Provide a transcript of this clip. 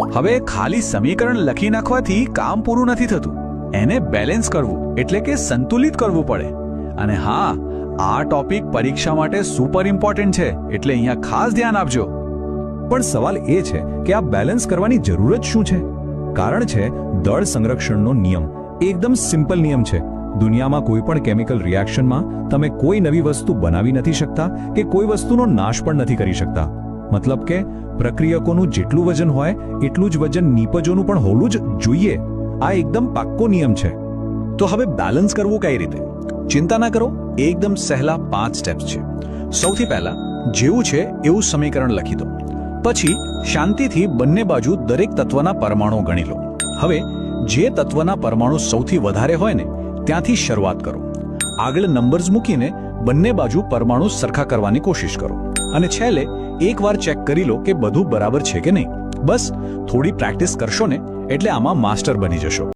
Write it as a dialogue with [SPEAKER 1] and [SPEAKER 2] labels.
[SPEAKER 1] હવે ખાલી સમીકરણ લખી નાખવાથી કામ પૂરું નથી થતું. એને બેલેન્સ કરવું એટલે કે સંતુલિત કરવું પડે. અને હા, આ ટોપિક પરીક્ષા માટે સુપર ઇમ્પોર્ટન્ટ છે, એટલે અહીંયા ખાસ ધ્યાન આપજો.
[SPEAKER 2] પણ સવાલ એ છે કે આ બેલેન્સ કરવાની જરૂર જ શું છે? કારણ છે દળ સંરક્ષણનો નિયમ. એકદમ સિમ્પલ નિયમ છે. દુનિયામાં કોઈ પણ કેમિકલ રિએક્શનમાં તમે કોઈ નવી વસ્તુ બનાવી નથી શકતા કે કોઈ વસ્તુનો નાશ પણ નથી કરી શકતા. મતલબ કે પ્રક્રિયકોનું જેટલું વજન હોય એટલું જ વજન નિપજોનું પણ હોવું જ જોઈએ. આ એકદમ પાક્કો નિયમ છે.
[SPEAKER 1] તો હવે બેલેન્સ કરવું કઈ રીતે? ચિંતા ના કરો, એકદમ સહેલા 5 સ્ટેપ્સ છે. સૌથી પહેલા જેવું છે એવું સમીકરણ લખી દો. પછી શાંતિથી બંને બાજુ દરેક તત્વના પરમાણુ ગણી લો. હવે જે તત્વના પરમાણુ સૌથી વધારે હોય ને ત્યાંથી શરૂઆત કરો. આગળ નંબર્સ મૂકીને બંને બાજુ પરમાણુ સરખા કરવાની કોશિશ કરો. અને છેલ્લે એકવાર ચેક કરી લો કે બધું બરાબર છે કે નહીં. બસ થોડી પ્રેક્ટિસ કરશો ને એટલે આમાં માસ્ટર બની જશો.